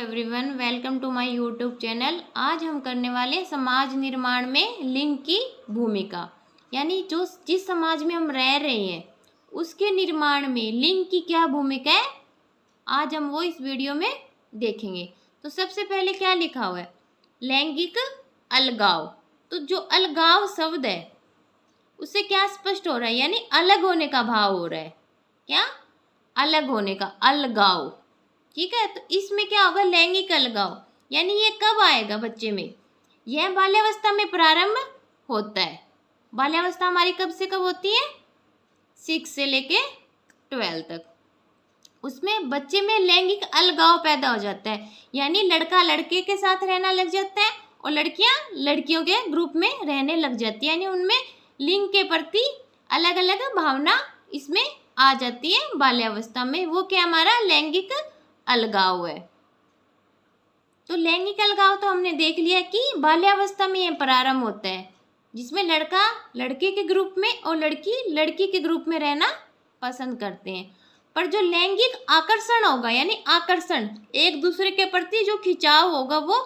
Everyone, welcome to my YouTube channel. आज हम करने वाले हैं समाज निर्माण में लिंग की भूमिका, यानी जो जिस समाज में हम रह रहे हैं उसके निर्माण में लिंग की क्या भूमिका है, आज हम वो इस वीडियो में देखेंगे। तो सबसे पहले क्या लिखा हुआ है, लैंगिक अलगाव। तो जो अलगाव शब्द है उससे क्या स्पष्ट हो रहा है, यानी अलग होने का भाव हो रहा है। क्या? अलग होने का, अलगाव। ठीक है, तो इसमें क्या होगा, लैंगिक अलगाव, यानी ये कब आएगा बच्चे में, यह बाल्यावस्था में प्रारंभ होता है। बाल्यावस्था हमारी कब से कब होती है? 6 से लेके 12 तक। उसमें बच्चे में लैंगिक अलगाव पैदा हो जाता है, यानी लड़का लड़के के साथ रहना लग जाता है और लड़कियां लड़कियों के ग्रुप में रहने लग जाती है, यानी उनमें लिंग के प्रति अलग अलग भावना इसमें आ जाती है बाल्यावस्था में। वो क्या हमारा लैंगिक अलगाव है। तो लैंगिक अलगाव तो हमने देख लिया कि बाल्यावस्था में यह प्रारंभ होता है, जिसमें लड़का लड़के के ग्रुप में और लड़की लड़की के ग्रुप में रहना पसंद करते हैं। पर जो लैंगिक आकर्षण होगा, यानी आकर्षण एक दूसरे के प्रति जो खिंचाव होगा, वो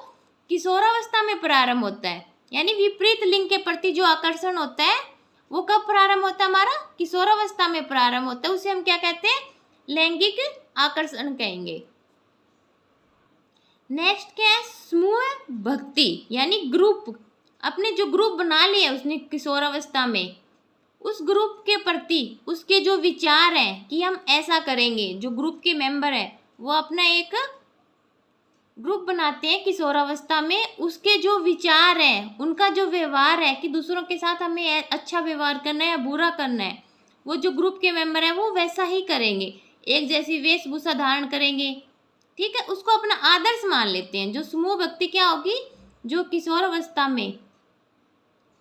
किशोरावस्था में प्रारंभ होता है। यानी विपरीत लिंग के प्रति जो आकर्षण होता है वो कब प्रारंभ होता है? हमारा किशोरावस्था में प्रारंभ होता है। उसे हम क्या कहते हैं? लैंगिक आकर्षण कहेंगे। नेक्स्ट क्या है? समूह भक्ति, यानी ग्रुप। अपने जो ग्रुप बना लिया उसने किशोरावस्था में, उस ग्रुप के प्रति उसके जो विचार हैं कि हम ऐसा करेंगे, जो ग्रुप के मेंबर हैं वो अपना एक ग्रुप बनाते हैं किशोरावस्था में। उसके जो विचार हैं, उनका जो व्यवहार है कि दूसरों के साथ हमें अच्छा व्यवहार करना है या बुरा करना है, वो जो ग्रुप के मेंबर हैं वो वैसा ही करेंगे, एक जैसी वेशभूषा धारण करेंगे। ठीक है, उसको अपना आदर्श मान लेते हैं। जो समूह भक्ति क्या होगी, जो किशोरावस्था में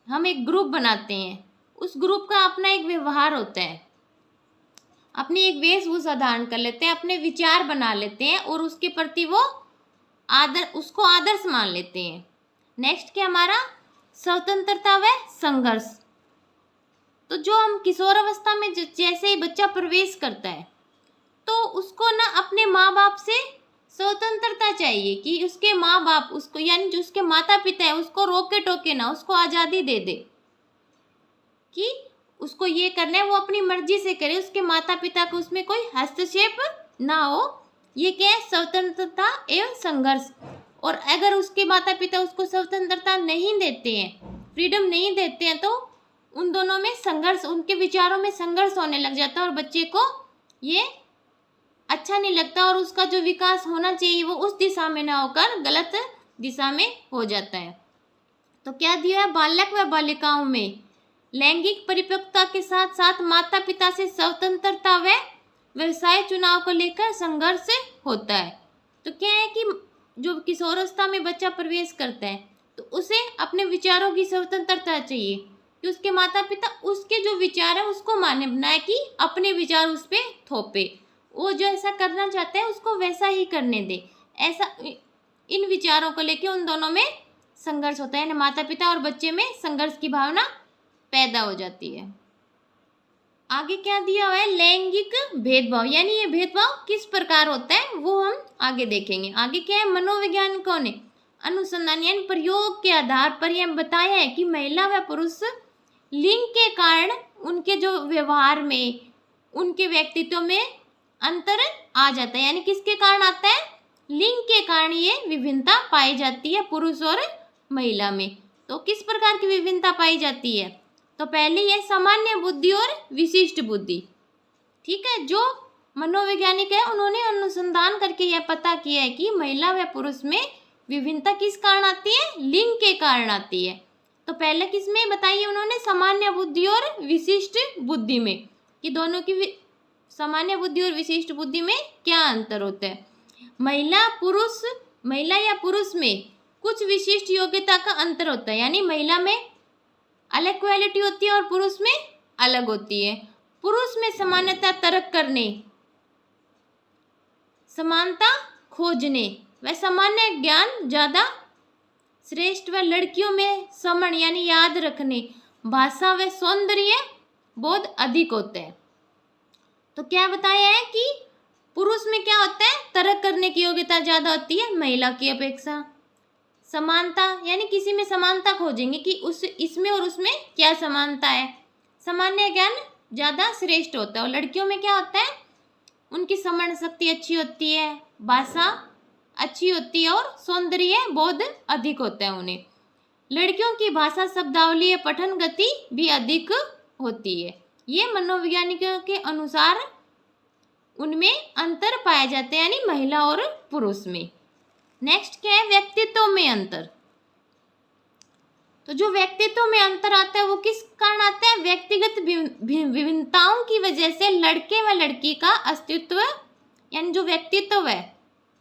हम एक ग्रुप बनाते हैं, उस ग्रुप का अपना एक व्यवहार होता है, अपनी एक वेशभूषा धारण कर लेते हैं, अपने विचार बना लेते हैं और उसके प्रति वो उसको आदर्श मान लेते हैं। नेक्स्ट क्या हमारा? स्वतंत्रता व संघर्ष। तो जो हम किशोरावस्था में जैसे ही बच्चा प्रवेश करता है तो उसको ना अपने माँ बाप से स्वतंत्रता चाहिए कि उसके माँ बाप उसको, यानी जो उसके माता पिता है, उसको रोके टोके ना, उसको आज़ादी दे दे कि उसको ये करना है, वो अपनी मर्जी से करे, उसके माता पिता को उसमें कोई हस्तक्षेप ना हो। ये क्या है? स्वतंत्रता एवं संघर्ष। और अगर उसके माता पिता उसको स्वतंत्रता नहीं देते हैं, फ्रीडम नहीं देते हैं, तो उन दोनों में संघर्ष, उनके विचारों में संघर्ष होने लग जाता है और बच्चे को ये अच्छा नहीं लगता और उसका जो विकास होना चाहिए वो उस दिशा में ना होकर गलत दिशा में हो जाता है। तो क्या दिया है? बालक व बालिकाओं में लैंगिक परिपक्वता के साथ साथ माता पिता से स्वतंत्रता व व्यवसाय चुनाव को लेकर संघर्ष होता है। तो क्या है कि जो किशोरावस्था में बच्चा प्रवेश करता है तो उसे अपने विचारों की स्वतंत्रता चाहिए कि उसके माता पिता उसके जो विचार है उसको माने, बनाए कि अपने विचार उस पर थोपे। वो जो ऐसा करना चाहता है उसको वैसा ही करने दे। ऐसा इन विचारों को लेकर उन दोनों में संघर्ष होता है, माता पिता और बच्चे में संघर्ष की भावना पैदा हो जाती है। आगे क्या दिया हुआ है? लैंगिक भेदभाव, यानी ये भेदभाव किस प्रकार होता है वो हम आगे देखेंगे। आगे क्या है? मनोवैज्ञानिकों ने अनुसंधान यानी प्रयोग के आधार पर यह बताया है कि महिला व पुरुष लिंग के कारण उनके जो व्यवहार में, उनके व्यक्तित्व में अंतर आ जाता है। यानी किसके कारण आता है? लिंग के कारण ये विभिन्नता पाई जाती है पुरुष और महिला में। तो किस प्रकार की विभिन्नता पाई जाती है? तो पहले ये सामान्य बुद्धि और विशिष्ट बुद्धि। ठीक है, जो मनोवैज्ञानिक है उन्होंने अनुसंधान करके यह पता किया है कि महिला व पुरुष में विभिन्नता किस कारण आती है? लिंग के कारण आती है। तो पहले किस में बताइए उन्होंने? सामान्य बुद्धि और विशिष्ट बुद्धि में, कि दोनों की सामान्य बुद्धि और विशिष्ट बुद्धि में क्या अंतर होता है। महिला या पुरुष में कुछ विशिष्ट योग्यता का अंतर होता है, यानी महिला में अलग क्वालिटी होती है और पुरुष में अलग होती है। पुरुष में समानता तर्क करने, समानता खोजने व सामान्य ज्ञान ज्यादा श्रेष्ठ, व लड़कियों में समण यानी याद रखने, भाषा व सौंदर्य बोध अधिक होते हैं। तो क्या बताया है कि पुरुष में क्या होता है, तर्क करने की योग्यता ज़्यादा होती है महिला की अपेक्षा। समानता यानी किसी में समानता खोजेंगे कि उस इसमें और उसमें क्या समानता है। सामान्य ज्ञान ज़्यादा श्रेष्ठ होता है। और लड़कियों में क्या होता है, उनकी समझ शक्ति अच्छी होती है, भाषा अच्छी होती है और सौंदर्य बोध अधिक होता है उन्हें। लड़कियों की भाषा शब्दावली पठन गति भी अधिक होती है। ये मनोवैज्ञानिकों के अनुसार उनमें अंतर पाए जाते हैं, यानी महिला और पुरुष में। नेक्स्ट क्या है, व्यक्तित्व में अंतर। तो जो व्यक्तित्व में अंतर आता है वो किस कारण आता है, व्यक्तिगत विभिन्नताओं की वजह से लड़के व लड़की का अस्तित्व यानी जो व्यक्तित्व है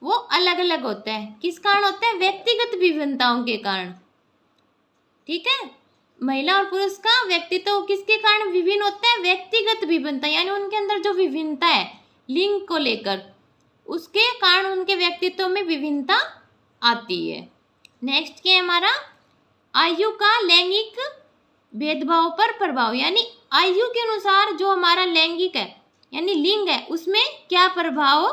वो अलग अलग होता है। किस कारण होता है, व्यक्तिगत विभिन्नताओं के कारण। ठीक है, महिला और पुरुष का व्यक्तित्व किसके कारण विभिन्न होता है, व्यक्तिगत विभिन्नता यानी उनके अंदर जो विभिन्नता है लिंग को लेकर, उसके कारण उनके व्यक्तित्व में विभिन्नता आती है। नेक्स्ट क्या है हमारा, आयु का लैंगिक भेदभाव पर प्रभाव, यानी आयु के अनुसार जो हमारा लैंगिक है यानी लिंग है उसमें क्या प्रभाव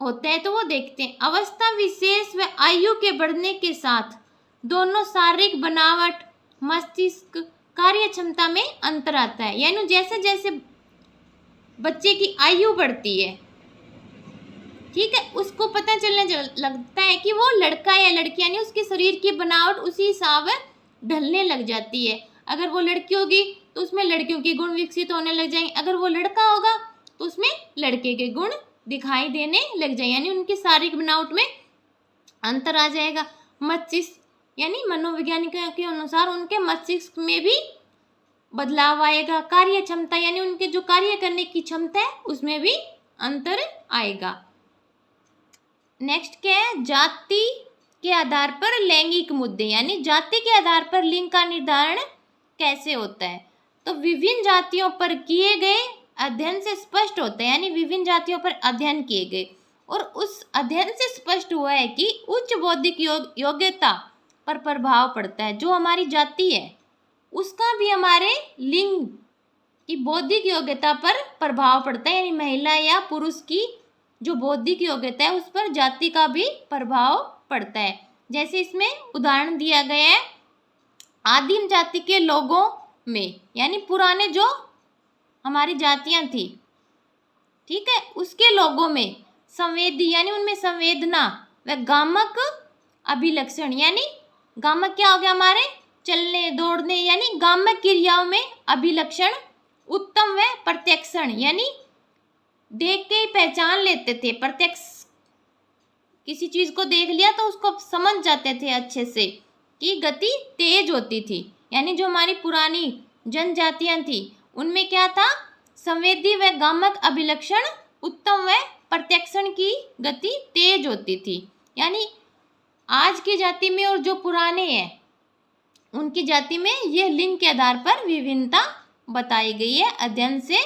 होता है, तो वो देखते हैं। अवस्था विशेष व आयु के बढ़ने के साथ दोनों शारीरिक बनावट, मस्तिष्क कार्य क्षमता में अंतर आता है। यानी जैसे जैसे बच्चे की आयु बढ़ती है, ठीक है, उसको पता चलने लगता है कि वो लड़का या लड़की, यानी उसके शरीर की बनावट उसी हिसाब ढलने लग जाती है। अगर वो लड़की होगी तो उसमें लड़कियों के गुण विकसित होने लग जाएंगे, अगर वो लड़का होगा तो उसमें लड़के के गुण दिखाई देने लग जाए, यानी उनकी शारीरिक बनावट में अंतर आ जाएगा। मस्तिष्क यानी मनोवैज्ञानिकों के अनुसार उनके मस्तिष्क में भी बदलाव आएगा। कार्य क्षमता यानी उनके जो कार्य करने की क्षमता है उसमें भी अंतर आएगा। नेक्स्ट क्या है, जाति के आधार पर लैंगिक मुद्दे, यानी जाति के आधार पर लिंग का निर्धारण कैसे होता है। तो विभिन्न जातियों पर किए गए अध्ययन से स्पष्ट होता है, यानी विभिन्न जातियों पर अध्ययन किए गए और उस अध्ययन से स्पष्ट हुआ है कि उच्च बौद्धिक योग्यता पर प्रभाव पड़ता है। जो हमारी जाति है उसका भी हमारे लिंग की बौद्धिक योग्यता पर प्रभाव पड़ता है, यानी महिला या पुरुष की जो बौद्धिक योग्यता है उस पर जाति का भी प्रभाव पड़ता है। जैसे इसमें उदाहरण दिया गया है, आदिम जाति के लोगों में यानी पुराने जो हमारी जातियां थी, ठीक है, उसके लोगों में संवेदी यानी उनमें संवेदना व गामक अभिलक्षण, यानी गामक क्या हो गया, हमारे चलने दौड़ने यानी गामक क्रियाओं में अभिलक्षण उत्तम व प्रत्यक्षण, यानी देख के ही पहचान लेते थे। प्रत्यक्ष किसी चीज को देख लिया तो उसको समझ जाते थे अच्छे से कि गति तेज होती थी। यानी जो हमारी पुरानी जनजातियां थी उनमें क्या था, संवेदी व गामक अभिलक्षण उत्तम व प्रत्यक्षण की गति तेज होती थी। यानी आज की जाति में और जो पुराने हैं उनकी जाति में यह लिंग के आधार पर विभिन्नता बताई गई है, अध्ययन से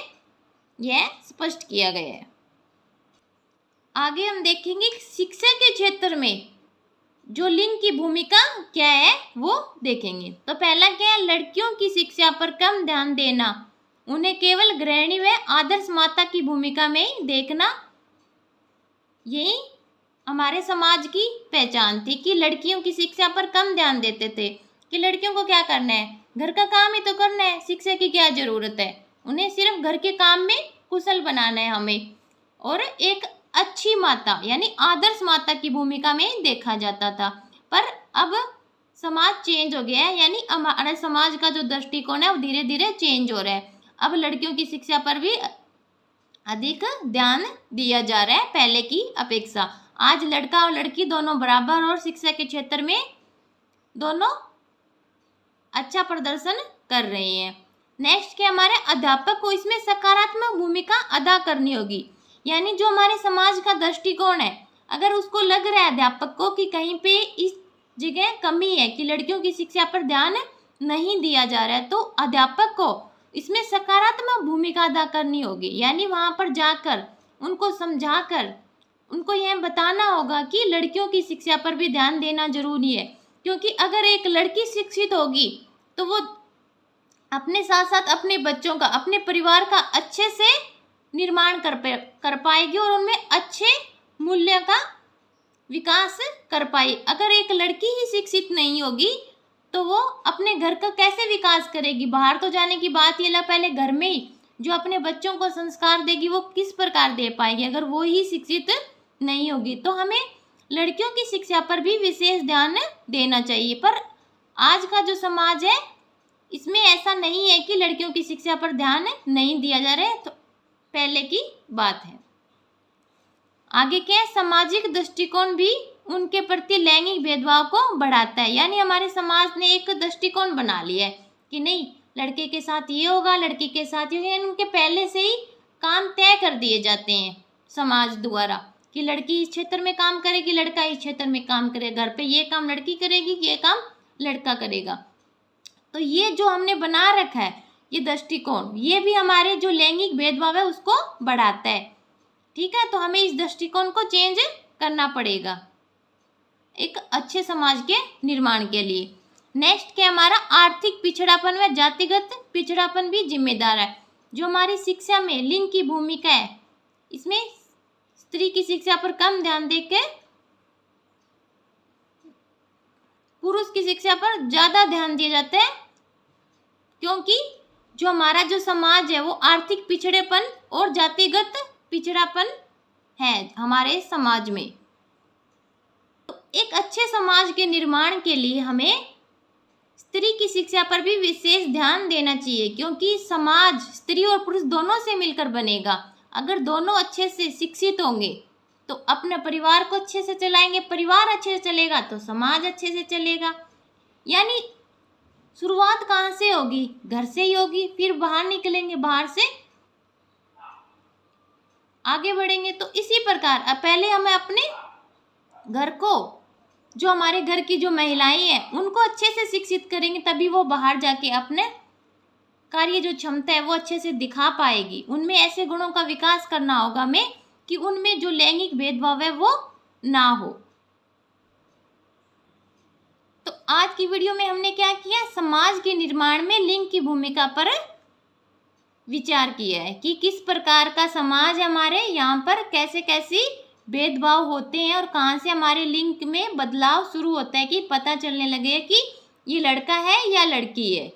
यह स्पष्ट किया गया है। आगे हम देखेंगे शिक्षा के क्षेत्र में जो लिंग की भूमिका क्या है वो देखेंगे। तो पहला क्या है, लड़कियों की शिक्षा पर कम ध्यान देना, उन्हें केवल गृहिणी व आदर्श माता की भूमिका में ही देखना, यही हमारे समाज की पहचान थी कि लड़कियों की शिक्षा पर कम ध्यान देते थे कि लड़कियों को क्या करना है, घर का काम ही तो करना है, शिक्षा की क्या जरूरत है, उन्हें सिर्फ घर के काम में कुशल बनाना है हमें। और एक अच्छी माता यानी आदर्श माता की भूमिका में देखा जाता था। पर अब समाज चेंज हो गया है, यानी हमारे समाज का जो दृष्टिकोण है वो धीरे धीरे चेंज हो रहा है। अब लड़कियों की शिक्षा पर भी अधिक ध्यान दिया जा रहा है पहले की अपेक्षा। आज लड़का और लड़की दोनों बराबर और शिक्षा के क्षेत्र में दोनों अच्छा प्रदर्शन कर रहे हैं। नेक्स्ट क्या, हमारे अध्यापक को इसमें सकारात्मक भूमिका अदा करनी होगी। यानी जो हमारे समाज का दृष्टिकोण है, अगर उसको लग रहा है अध्यापक को कि कहीं पे इस जगह कमी है कि लड़कियों की शिक्षा पर ध्यान नहीं दिया जा रहा है, तो अध्यापक को इसमें सकारात्मक भूमिका अदा करनी होगी। यानी वहाँ पर जाकर उनको समझाकर उनको यह बताना होगा कि लड़कियों की शिक्षा पर भी ध्यान देना जरूरी है, क्योंकि अगर एक लड़की शिक्षित होगी तो वो अपने साथ साथ अपने बच्चों का, अपने परिवार का अच्छे से निर्माण कर पाएगी और उनमें अच्छे मूल्य का विकास कर पाई। अगर एक लड़की ही शिक्षित नहीं होगी तो वो अपने घर का कैसे विकास करेगी? बाहर तो जाने की बात ही अलग, पहले घर में ही जो अपने बच्चों को संस्कार देगी वो किस प्रकार दे पाएगी अगर वो ही शिक्षित नहीं होगी। तो हमें लड़कियों की शिक्षा पर भी विशेष ध्यान देना चाहिए। पर आज का जो समाज है इसमें ऐसा नहीं है कि लड़कियों की शिक्षा पर ध्यान नहीं दिया जा रहा है, तो पहले की बात है। आगे क्या है, सामाजिक दृष्टिकोण भी उनके प्रति लैंगिक भेदभाव को बढ़ाता है। यानी हमारे समाज ने एक दृष्टिकोण बना लिया है कि नहीं, लड़के के साथ ये होगा, लड़की के साथ ये होगा। यानी उनके पहले से ही काम तय कर दिए जाते हैं समाज द्वारा कि लड़की इस क्षेत्र में काम करेगी, लड़का इस क्षेत्र में काम करेगा, घर पे ये काम लड़की करेगी, ये काम लड़का करेगा। तो ये जो हमने बना रखा है ये दृष्टिकोण, ये भी हमारे जो लैंगिक भेदभाव है उसको बढ़ाता है। ठीक है, तो हमें इस दृष्टिकोण को चेंज करना पड़ेगा एक अच्छे समाज के निर्माण के लिए। नेक्स्ट क्या, हमारा आर्थिक पिछड़ापन व जातिगत पिछड़ापन भी जिम्मेदार है। जो हमारी शिक्षा में लिंग की भूमिका है, इसमें स्त्री की शिक्षा पर कम ध्यान देके पुरुष की शिक्षा पर ज्यादा ध्यान दिया जाता है, क्योंकि जो हमारा जो समाज है वो आर्थिक पिछड़ेपन और जातिगत पिछड़ापन है हमारे समाज में। तो एक अच्छे समाज के निर्माण के लिए हमें स्त्री की शिक्षा पर भी विशेष ध्यान देना चाहिए, क्योंकि समाज स्त्री और पुरुष दोनों से मिलकर बनेगा। अगर दोनों अच्छे से शिक्षित होंगे तो अपने परिवार को अच्छे से चलाएंगे, परिवार अच्छे से चलेगा तो समाज अच्छे से चलेगा। यानी शुरुआत कहाँ से होगी? घर से ही होगी, फिर बाहर निकलेंगे, बाहर से आगे बढ़ेंगे। तो इसी प्रकार अब पहले हमें अपने घर को, जो हमारे घर की जो महिलाएं हैं उनको अच्छे से शिक्षित करेंगे, तभी वो बाहर जाके अपने कार्य जो क्षमता है वो अच्छे से दिखा पाएगी। उनमें ऐसे गुणों का विकास करना होगा हमें कि उनमें जो लैंगिक भेदभाव है वो ना हो। तो आज की वीडियो में हमने क्या किया, समाज के निर्माण में लिंग की भूमिका पर विचार किया है कि किस प्रकार का समाज है हमारे यहाँ पर, कैसे कैसे भेदभाव होते हैं और कहाँ से हमारे लिंग में बदलाव शुरू होता है कि पता चलने लगे कि ये लड़का है या लड़की है,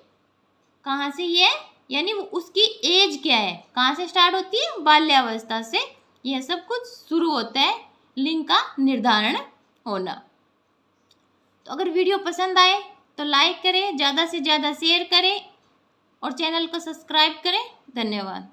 कहाँ से ये है, यानी उसकी एज क्या है, कहाँ से स्टार्ट होती है, बाल्यावस्था से यह सब कुछ शुरू होता है लिंग का निर्धारण होना। तो अगर वीडियो पसंद आए तो लाइक करें, ज़्यादा से ज़्यादा शेयर करें और चैनल को सब्सक्राइब करें। धन्यवाद।